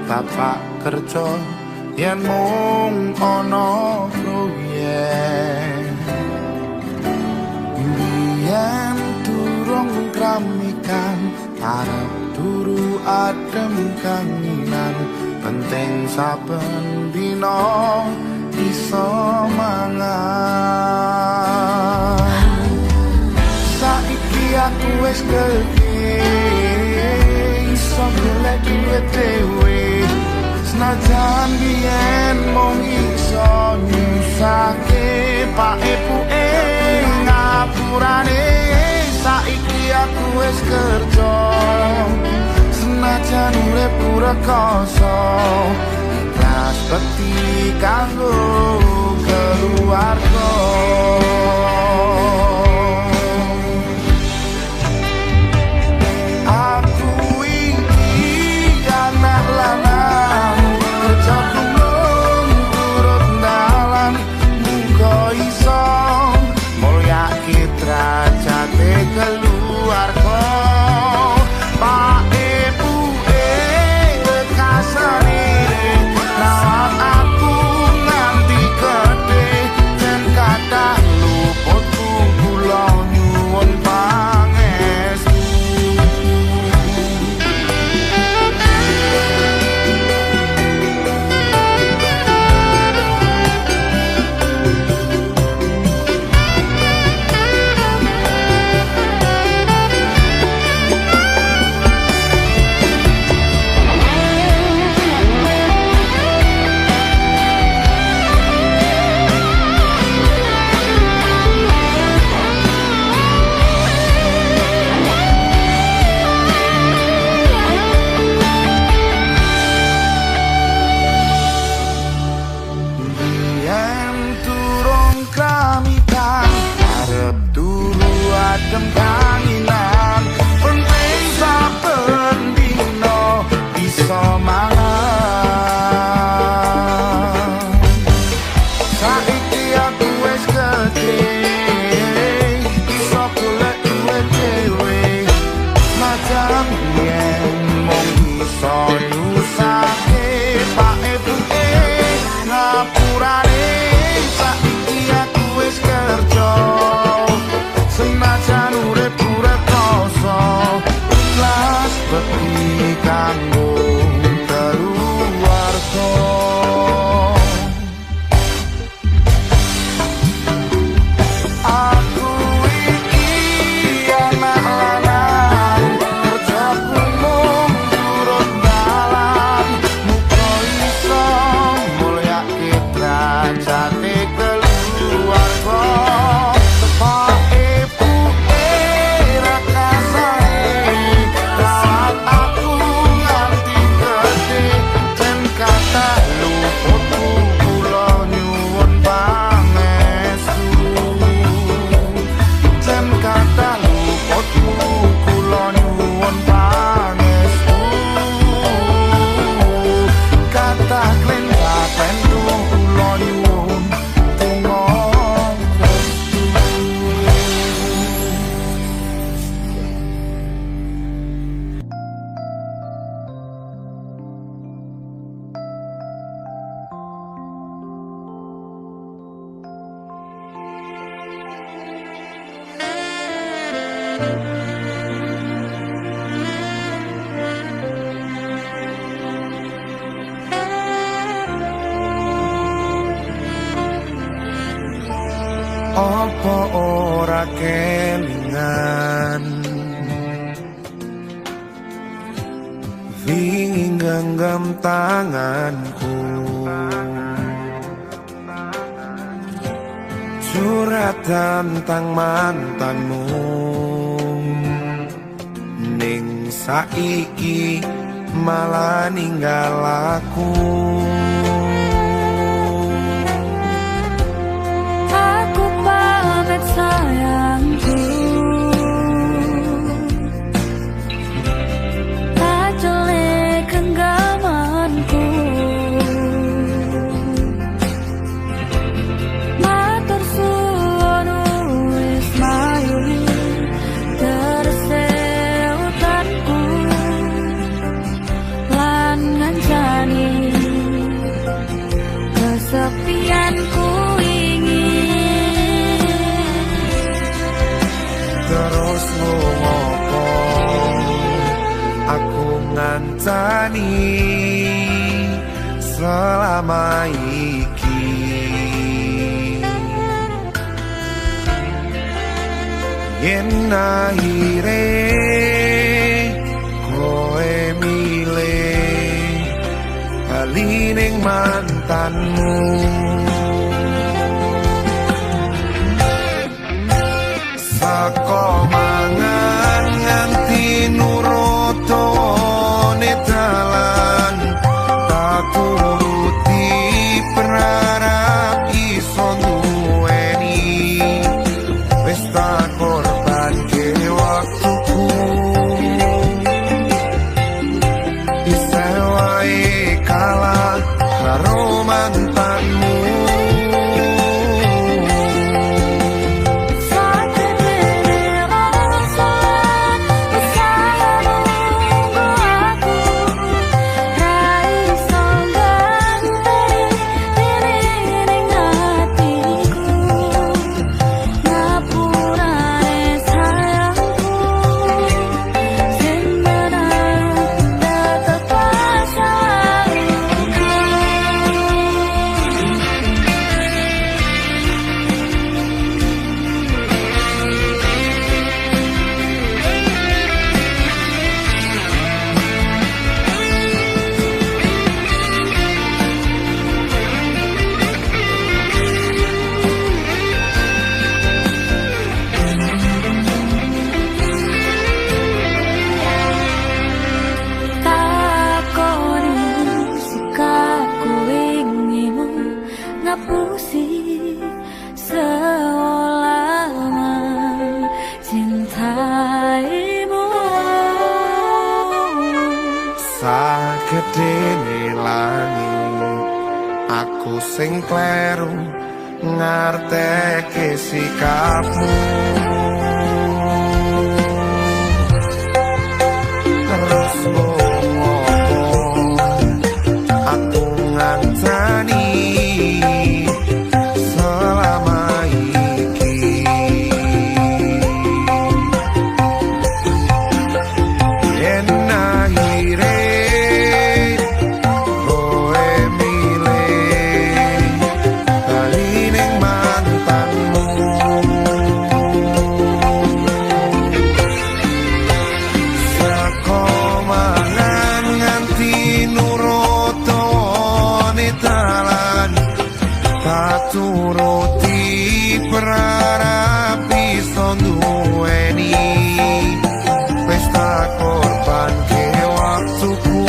bapak kerja yen mung ana proyek yen durung kramikan arep turu adem kanginan penting saben dina iso mangan saiki aku wis gedhe iso golek duit dhewe senajan biyen mung iso nyusake pak epuke ngapurane saiki aku wis kerja senajan urip rekoso ikhlas bekti kanggo keluarga. Apa ora kelingan ingin genggam tanganku curhat tentang mantanmu ning saiki malah ninggal aku. Sayangku, tak jelek genggamanku, matur suwun wis mayuri terseutanku lan ngancani ku ingin. Terus ngopo aku ngancani selama iki. Yen akhire koe milih bali ning mantanmu, saka mangan nganti nurutone dalan, tak turuti berharap iso duweni, wis tak korbanke waktuku. Bisa wae kalah karo mantanmu. Ngapusi selama cintaimu. Sagedene langit aku sing kleru ngarteke sikapmu. Terus ngopo aku ngancani selama iki. Yen akhire koe milih bali ning mantanmu, saka mangan nganti nurutone dalan, tak turuti berharap iso duweni, wis tak korbanke waktuku.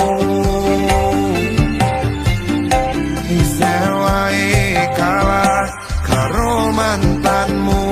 Bisa wae kalah karo mantanmu.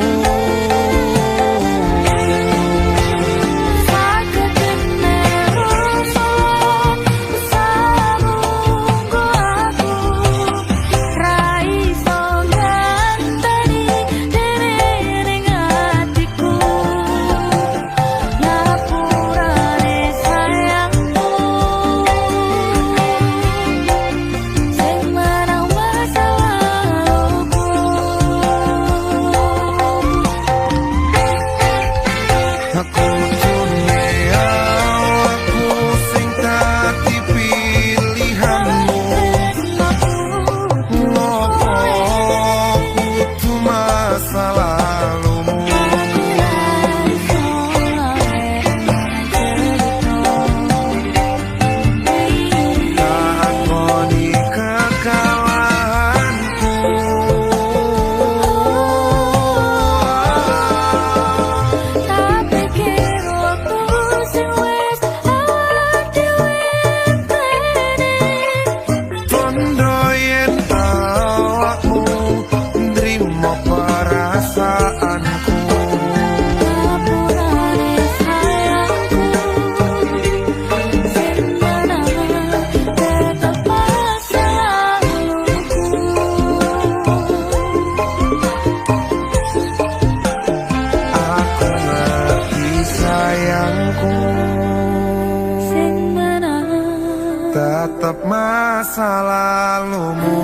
Tetap masa lalumu.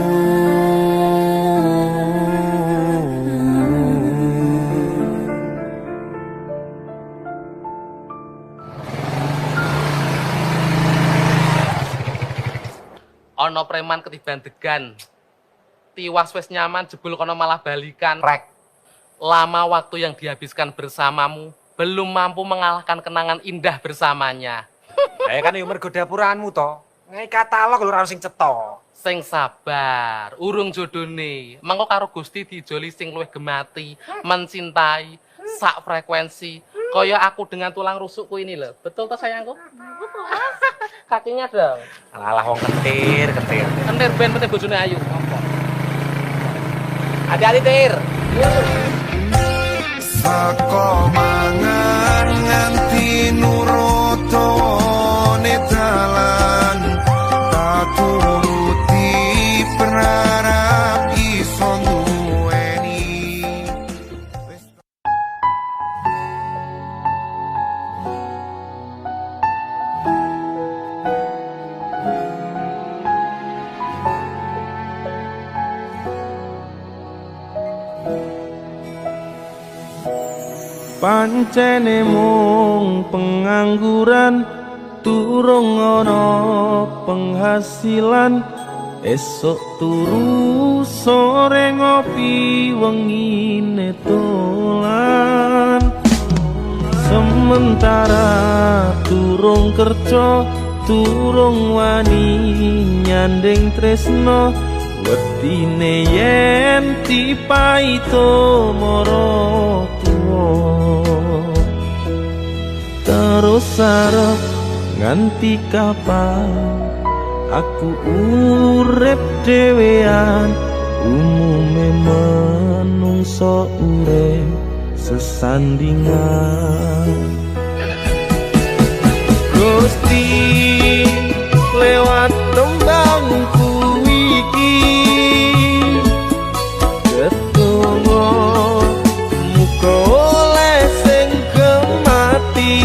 ana preman ketiban degan. Tiwas wis nyaman jebul kono malah balikan. Rek. Lama waktu yang dihabiskan bersamamu belum mampu mengalahkan kenangan indah bersamanya. Kan yo mergo dapuraanmu to. Ngai katalog lho ora sing cetha. Sing sabar, urung jodone. Mengko karo Gusti dijoli sing luwih gemati, mencintai, sak frekuensi. Kaya aku dengan tulang rusukku ini loh. Betul toh sayangku? Kakinya dong. Alah wong ketir. Kentir ben penting bojone ayu. Hati-hati tir. Saka mangan nganti nurutone dalan tak turuti berharap iso duweni. Pancene mung pengangguran turung ana penghasilan esok turu sore ngopi wengine dolan sementara turung kerja turung wani nyanding tresno wedine yen dipaito mara terus arep nganti kapan aku urip dhewean umume manungsa urip sesandingan Gusti lewat tembangku iki ketunggu muga oleh sing kemati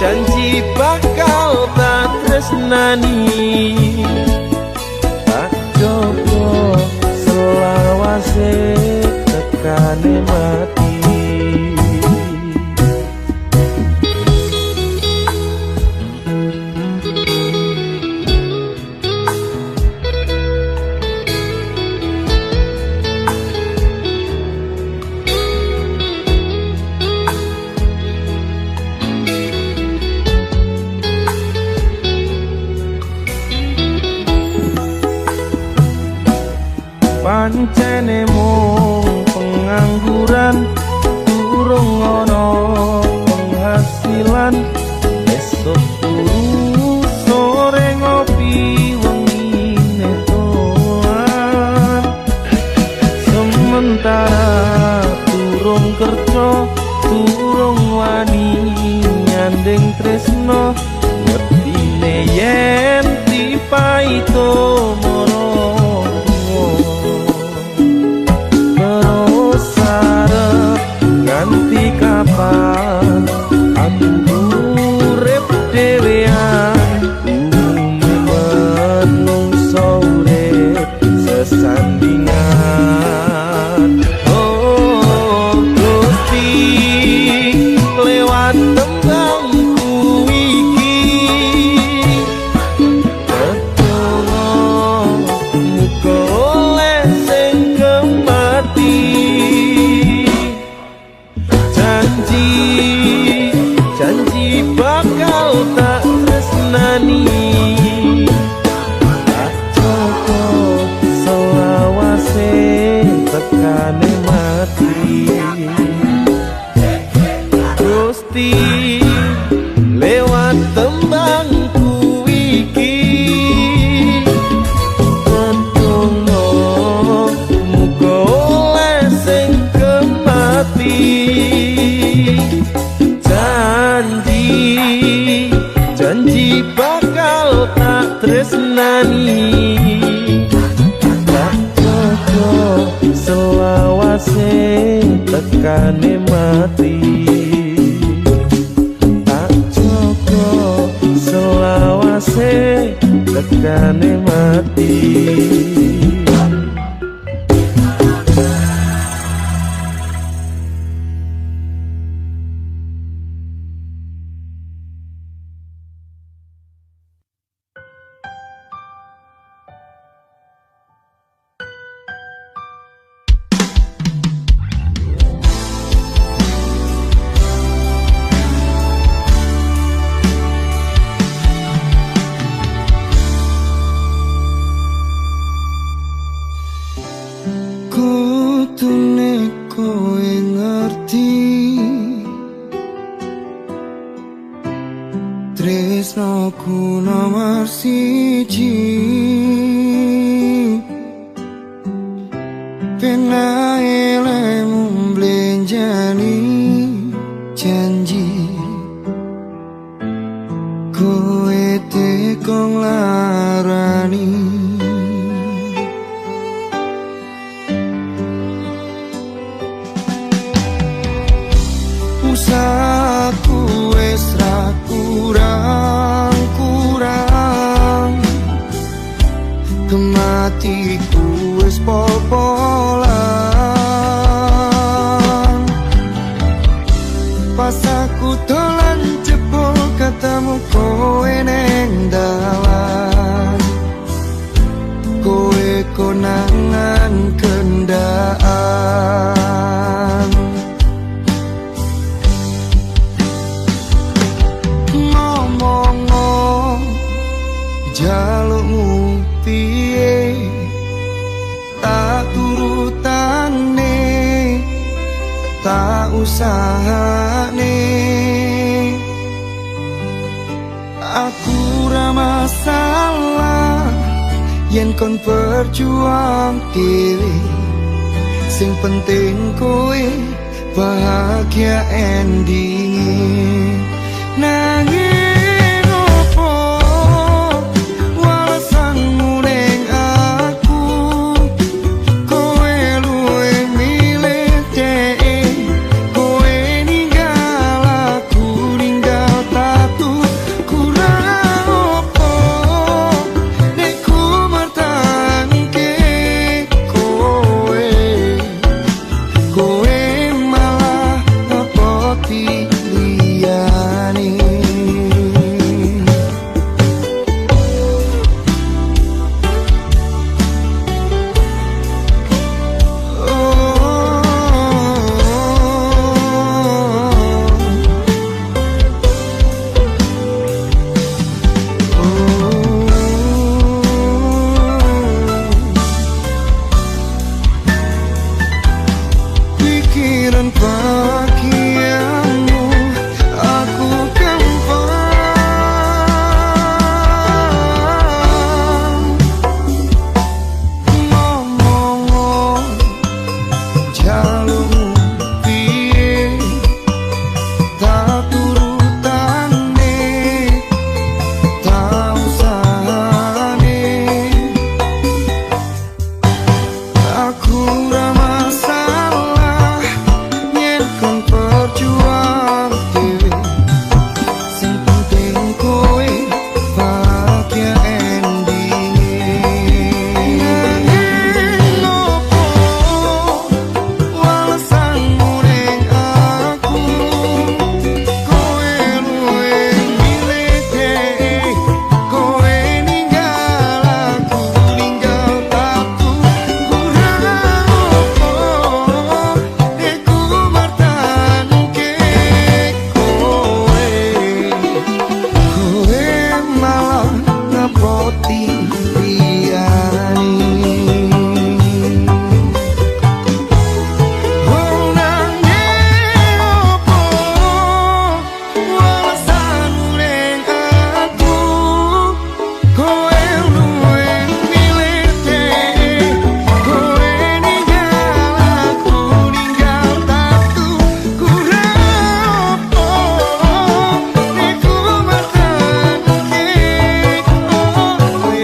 janji bakal tak tresnani tak coba selawase tekane mati pancene mung pengangguran durung ana penghasilan esok turu sore ngopi wengine dolan sementara durung kerja durung wani nyanding tresno wedine yen dipaito mara nganti kapan aku urip dhewean umume manungsa urip sesandingan oh Gusti lewat tembangku iki ketunggu muga oleh sing kemati janji bakal tak tresnani tak coba selawase tekane mati Gusti lewat tembangku iki ketunggu muga oleh sing kemati janji bakal tak tresnani tak coba selawase tekane mati tak coba selawase tekane mati Tresnoku nomor siji Penae lemu mblenjani janji Kowe tekong larani Usahaku wis ra kurang-kurang Kematiku wis pol-polan Pas aku dolan jebol ketemu kowe neng dalan Kowe konangan kendaan Ngomong jalukmu piye tak turutane tak usahane aku ra masalah yen kon berjuang dhewe sing penting kowe bahagia endinge nanging opo walesanmu ning aku kowe luwe milih dhek kowe ninggal aku ninggal tatu kurang opo nek ku mertangke kowe malah ngepoti liyane pikiran bahagiamu aku kembang ngomong jalukmu piye tak turutane tak usahane aku ra masalah yen kon berjuang dhewe sing penting kowe bahagia endinge nanging opo walesanmu ning aku kowe luwe milih dhek kowe ninggal aku ninggal tatu kurang opo nek ku mertangke kowe malah ngepoti liyane nanging opo walesanmu ning aku kowe luwe milih dhek kowe ninggal aku ninggal tatu kurang opo nek ku mertangke kowe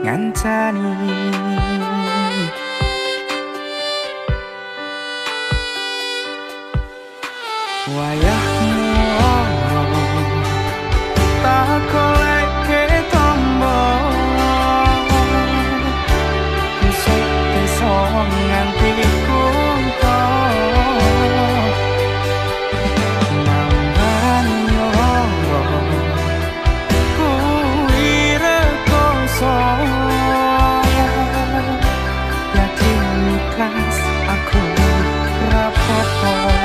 ngancani wayahmu tak goleke tombo musik iso nganti kunto namban yo kuwi rekoso yakin ikhlas aku rapopo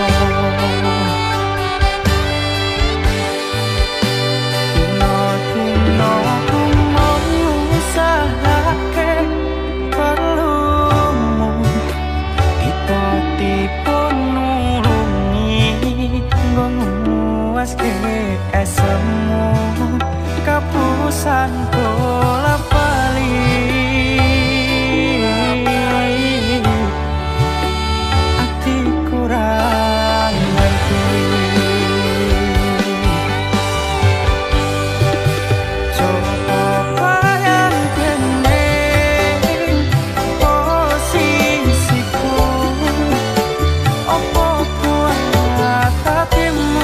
esemu kapusan bola bali ati kurang ngerti coba bayangkan posisiku opo kuat hatimu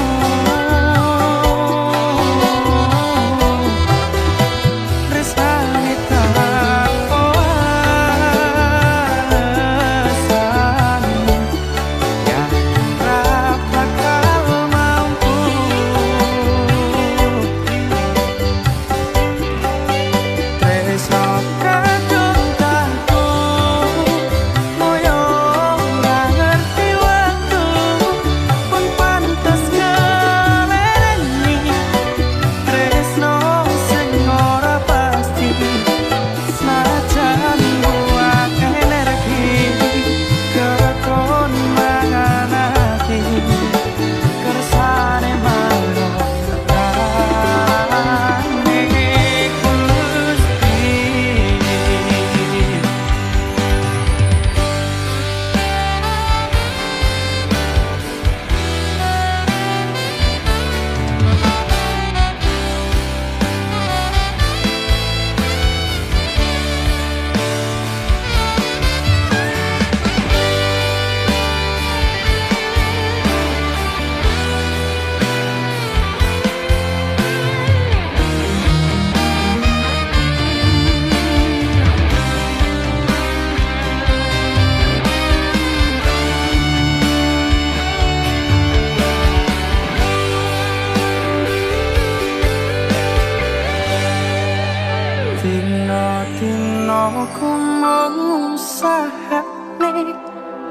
ku mau usahane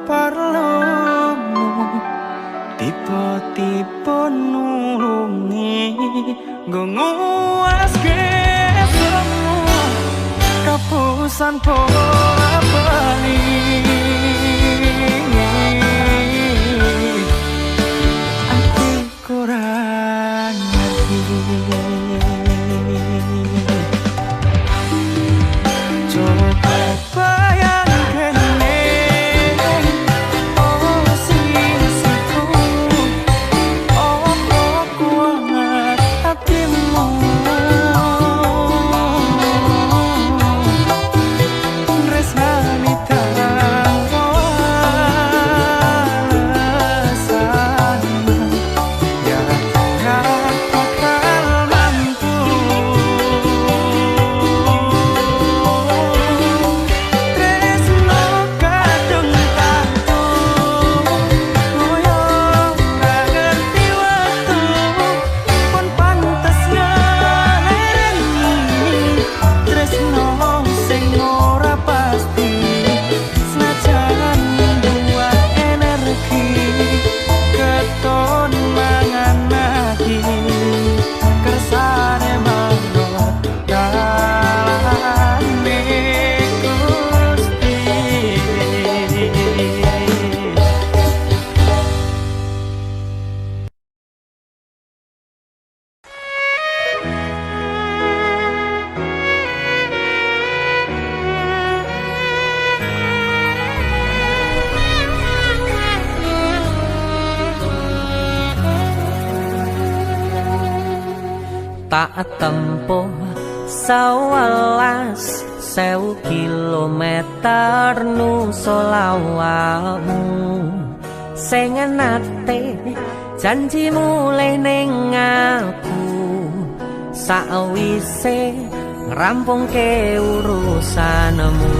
perlumu tiba-tiba nulungi nggo nguaske semua kapusan bola bali ati kurang ngerti tak tempuh 11 kilometer nusolawakmu sing nate janji mulai ning aku sawise ngrampungke urusanmu.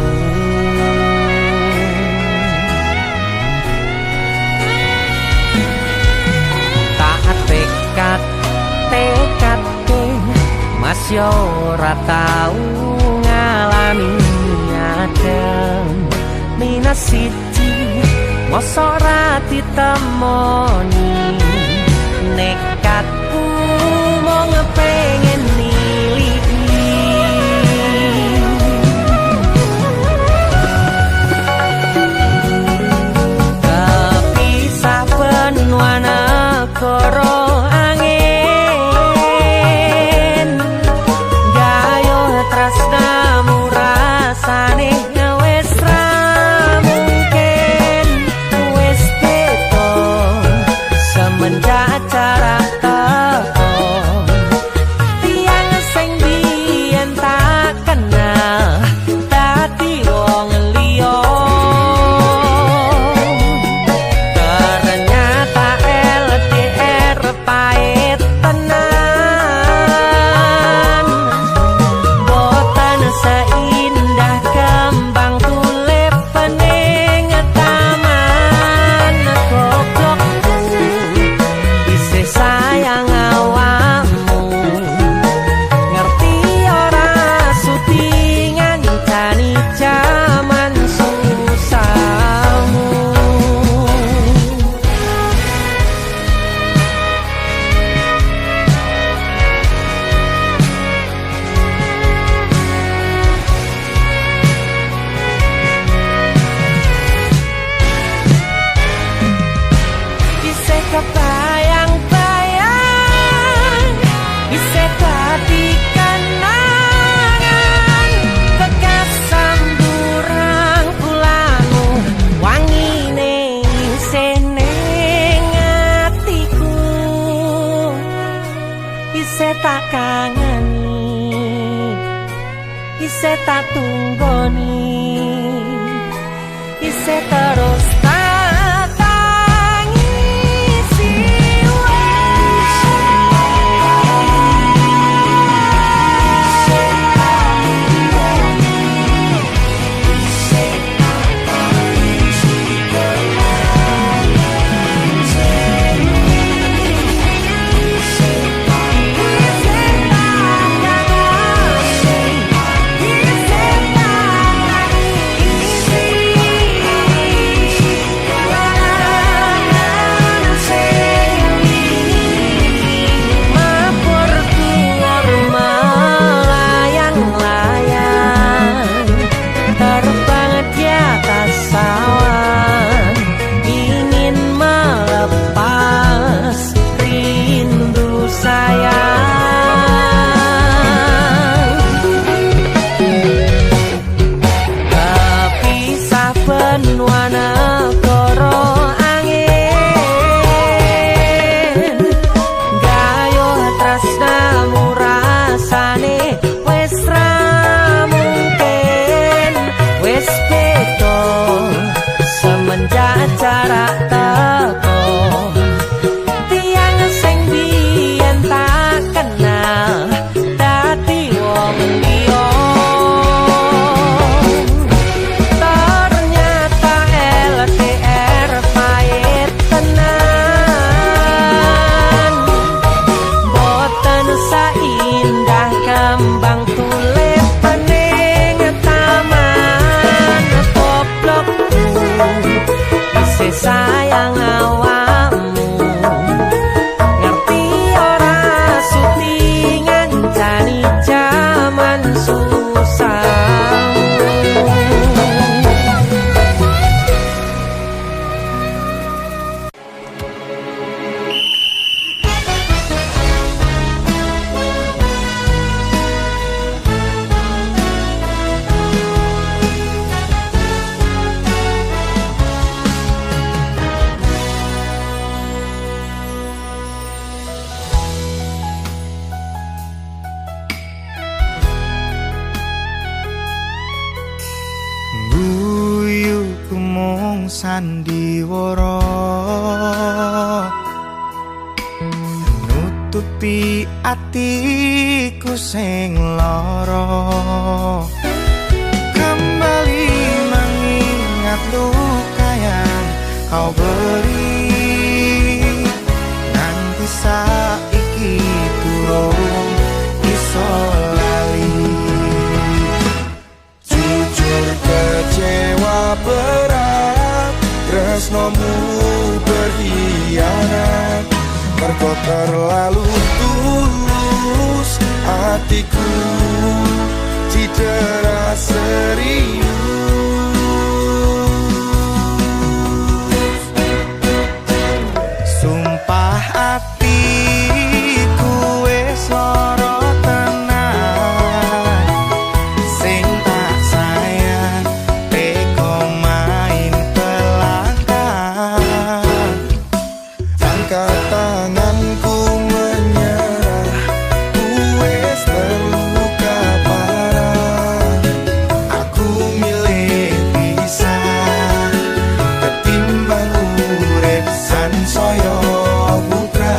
Tak tekad mas yo ora tau ngalami adem minus siji mosok ra ditemoni nekatku mau ngepengen niliki kepisah benua negara isih tak tunggoni isih terus tak tangisi rayuku mung sandiwara nutupi atiku sing lara kembali mengingat luka yang kau beri nanti saiki turun iso lali jujur kecewa berat tresnomu berkhianat mergo terlalu tulus hatiku cedera serius sumpah hatiku wis lara tenan sing tak sayang teko main pelakar angkat tanganku menyerah ku wis terluka parah aku milih pisah ketimbang urip sansaya putra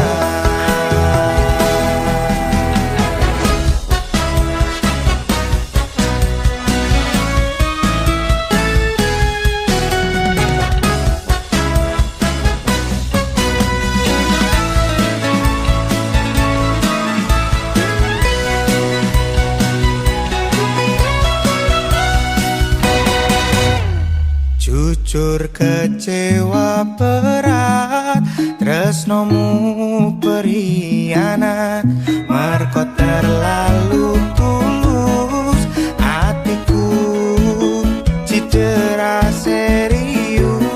jujur kecewa berat tresnomu berkhianat merko terlalu tulus hatiku cedera serius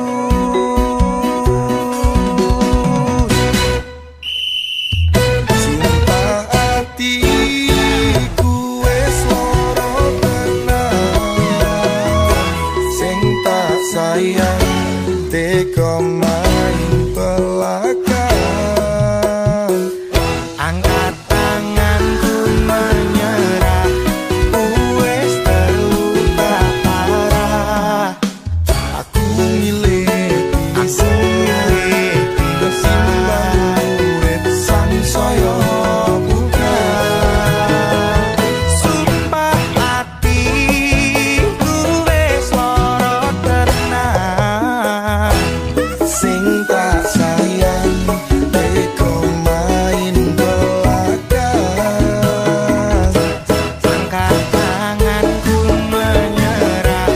sumpah hatiku wis lara tenan sing tak sayang teko main belakang angkat tanganku menyerah wis terluka parah aku milih ketimbang urip sansaya putra sumpah hatiku wis lara tenan sing tak sayang teko main belakang angkat tanganku menyerah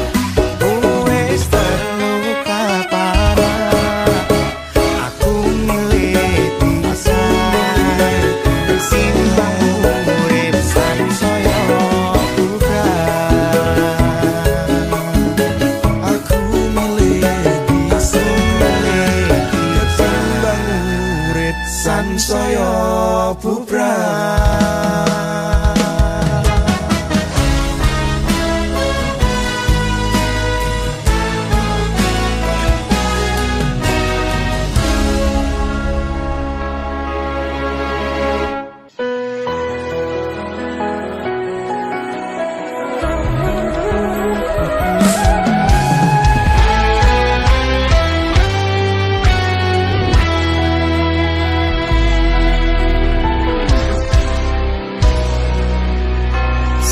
wis terluka parah aku milih pisah ketimbang urip sansaya putra aku milih pisah ketimbang urip sansaya putra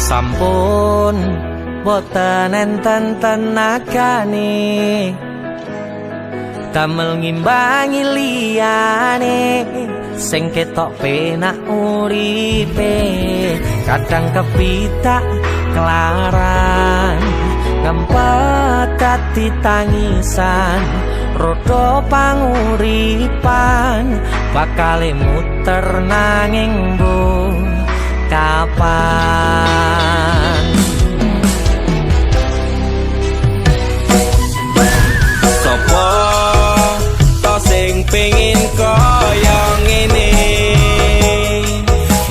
sampun boten enten tenagane damel ngimbangi liyane sing ketok penak uripe kadang kepitak kelaran ngempet dadi tangisan rodo panguripan bakale muter nanging bu kapan Sopo to sing pengin kaya ngene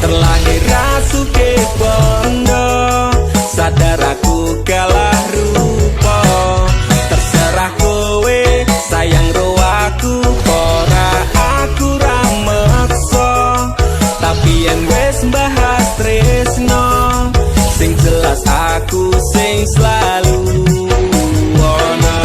terlahir rasuke bondo sadar aku kalah rupa terserah kowe sayang ro aku ora aku ra meksa tapi yen wis bahas tresno sing jelas aku sing selalu ono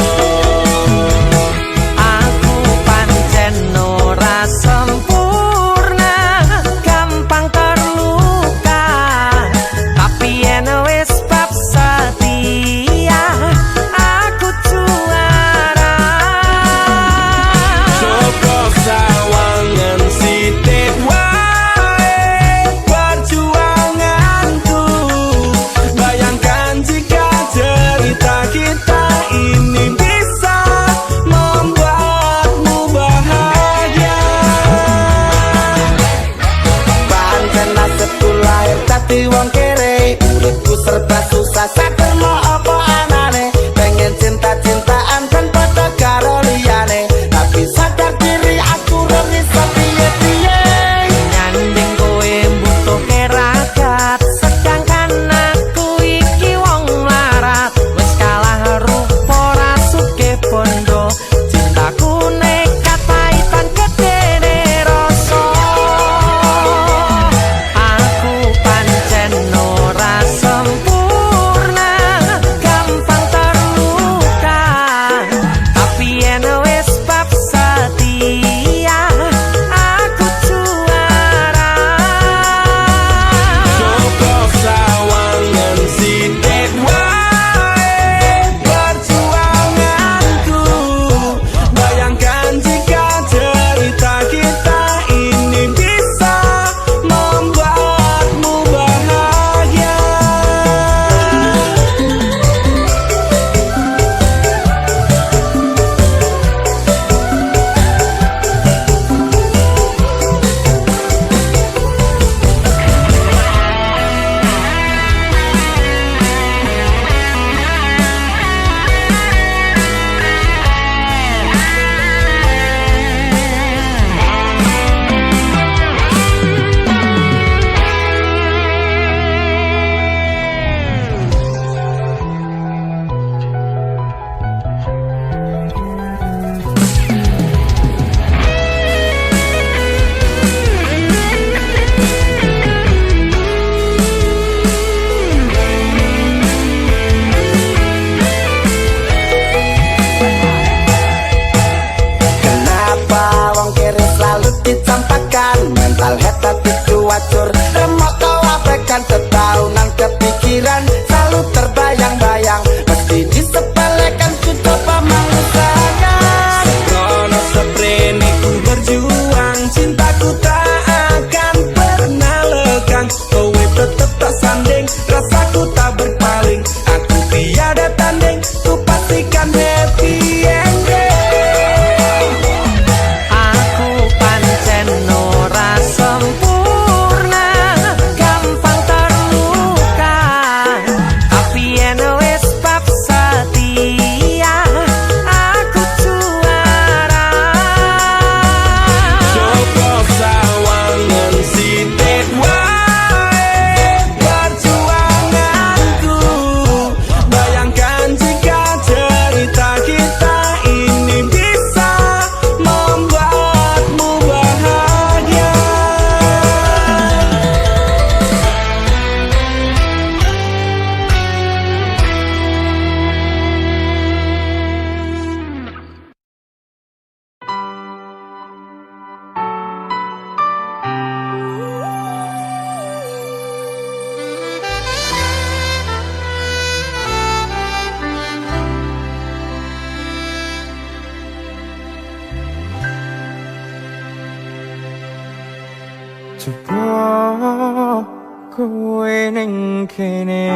Coba kowe ning kene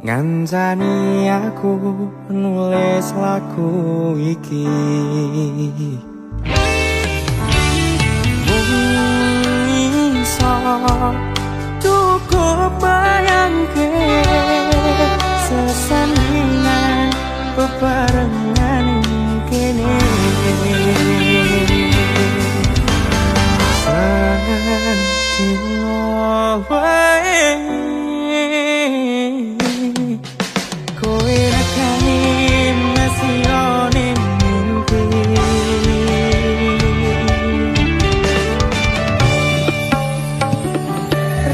ngancani aku nulis lagu iki. Iso cukup bayangke sesandingan bebarengan kene. Sandino wae kowe nekani masih one mimpi.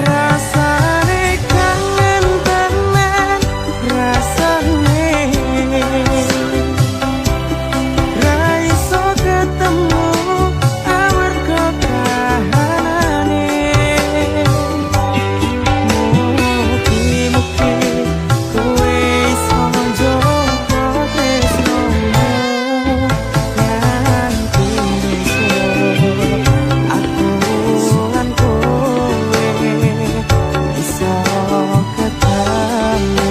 Rasane kangen tenan, rasane ra iso ketemu amarga kahanane. Mugi-mugi kowe iso njogo tresnomu nganti besok. Aku lan kowe iso ketemu.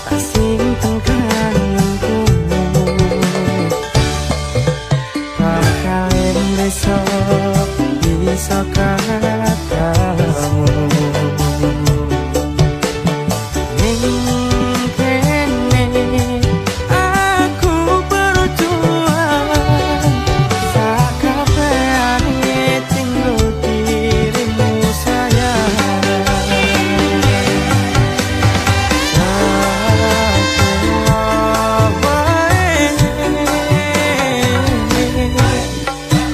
Tak simpen kangenku bakal besok bisa ketemu. Ning kene aku berjuang sakabehane tinggal dirimu sayang.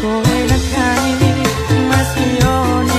Kowe nekani masih one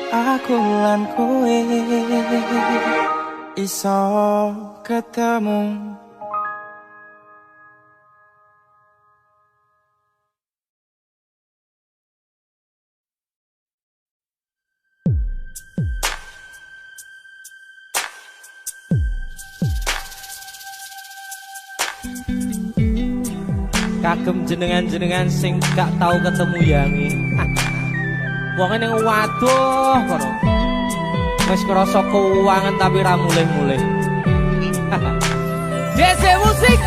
aku lan kowe iso ketemu. Kagem jenengan-jenengan sing gak tau ketemu yangi. Wong ning waduh kono. Wis krasa keuangan tapi ra mulih-mulih. DC Musik.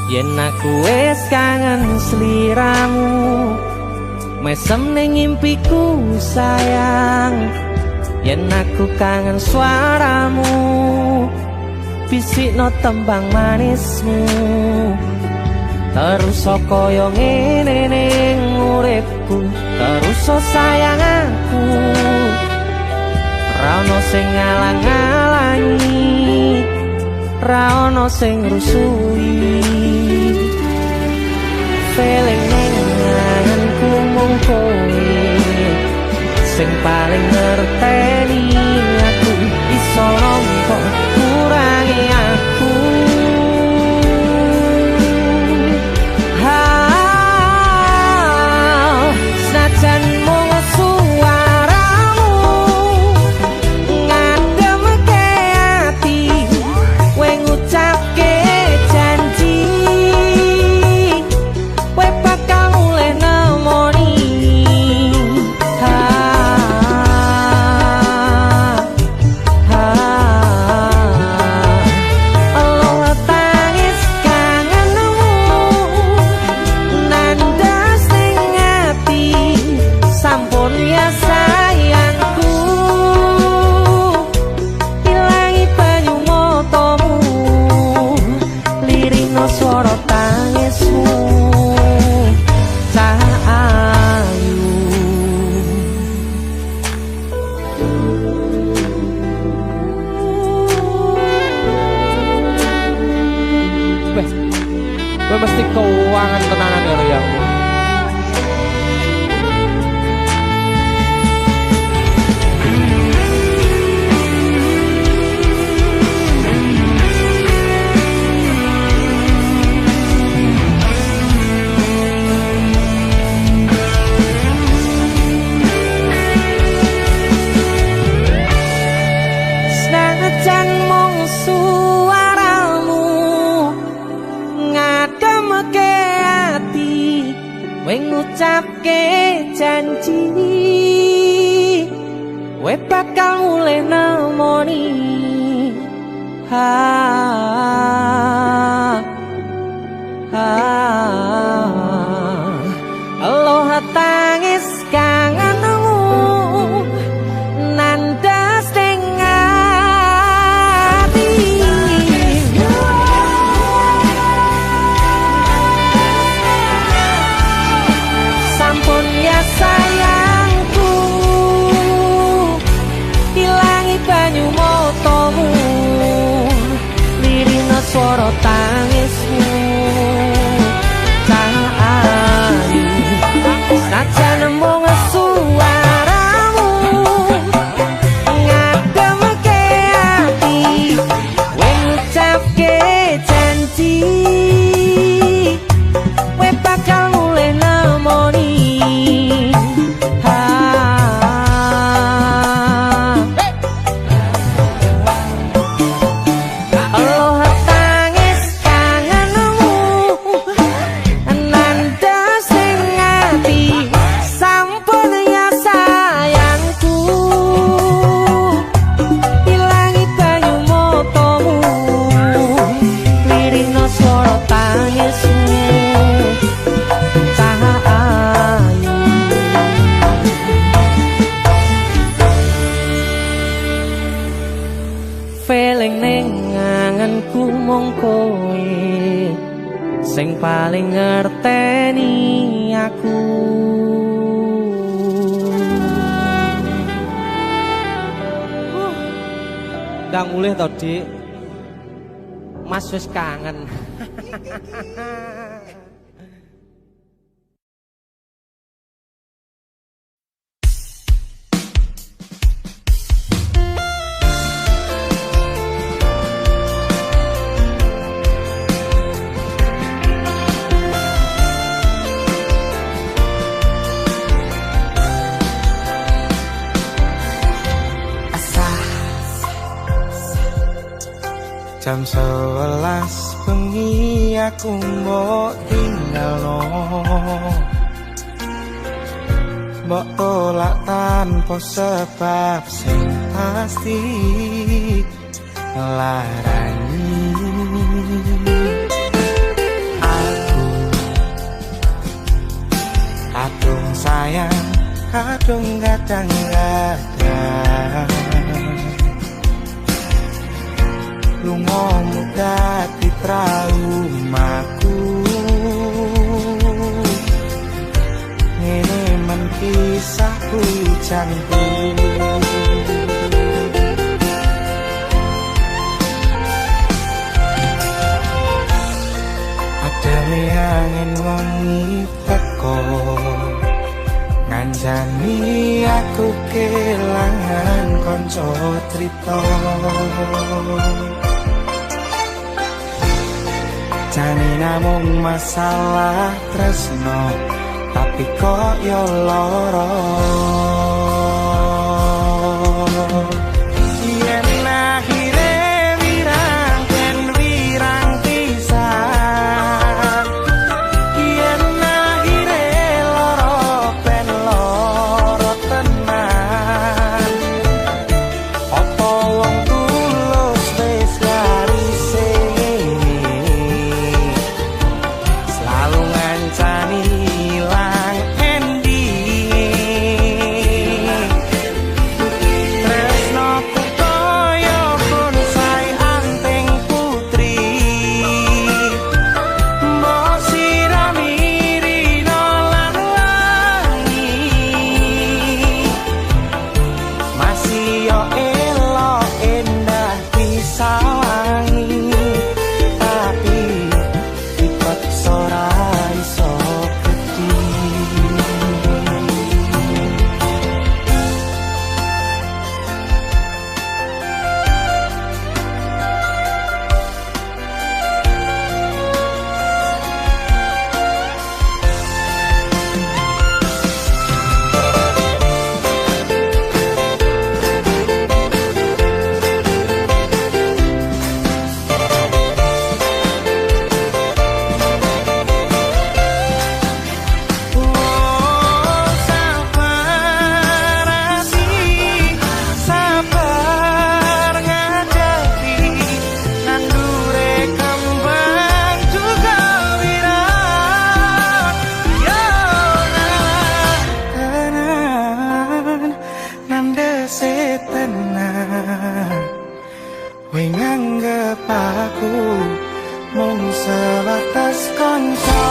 yen aku wis kangen sliramu mesem ning impiku sayang yen aku kangen suaramu bisikno tembang manismu terus kaya ngene ning uripku terus sayang aku ra ono sing ngalang-alangi ra ono sing rusui feeling ning anganku mung kowe sing paling ngerteni aku iso kok kurangi aku senajan mung suaramu ngademke ati kowe ngucapke janji kowe bakal mulih nemoni Allah tangis kangenmu nandas ning ati sampun ya sayangku ilangi banyu matamu lirino swara tangismu cahayu gue mesti keuangan tenanan ya Royang. Senajan mung suaramu ngademke ati kowe ngucapke janji kowe bakal mulih nemoni Allah tangis kangenmu nandas ning ati sampun ya sayangku ilangi banyu matamu lirina swara tangismu cahayu senajan mung suaramu ngademke ati kowe ngucapke janji kowe bakal mulih nemoni Allah tangis kangenmu nandas ning ati sampun ya sayangku ilangi banyu matamu lirino swara tangismu cahayu feeling ning anganku mung kowe sing paling ngerteni aku ndang mulih to Dik Mas wis kangen Jam 11 bengi aku mbok tinggalno mbok tolak tanpa sebab sing pasti larani kadung kadang-kadang lungamu dadi traumaku ngene men kisahku janku ademe angin wengi teko nganjani aku kelangan konco trito jane namung masalah tresno tapi kok yo loro yen akhire wirang ben wirang pisan yen akhire loro ben loro tenan apa wong tulus wis garise selalu ngancani ilang tresnoku kaya bonsai anting putri mbok sirami rino lan wangi masih yo elok endah disawangi tapi dipaksa ora iso gedhi sabar ngadepi nandure kembang juga wirang yo tenan nandese tenan kowe nganggep aku mung sebatas kanca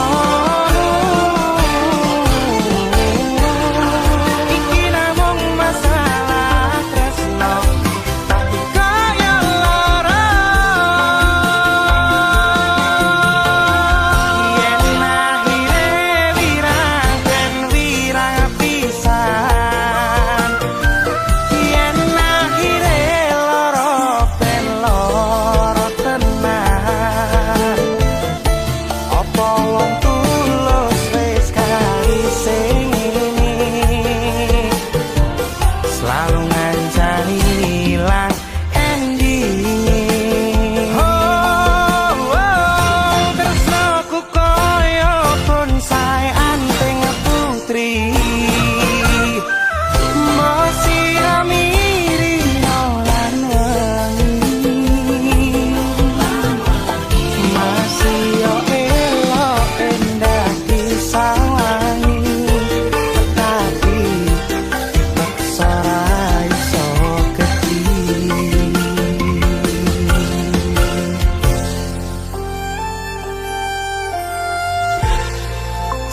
iki namung masalah tresno tapi kaya lara yen akhire wirang ben wirang pisan yen akhire loro ben loro tenan apa wong tulus wis karise selalu ngancani ilang ending tresnoku kaya bonsai anting putri mbok sirami rino lan wengi masih yo elok endah disawangi tapi dipaksa ora iso gedhi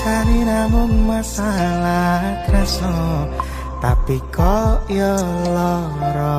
jane namung masalah tresno tapi kok yo lara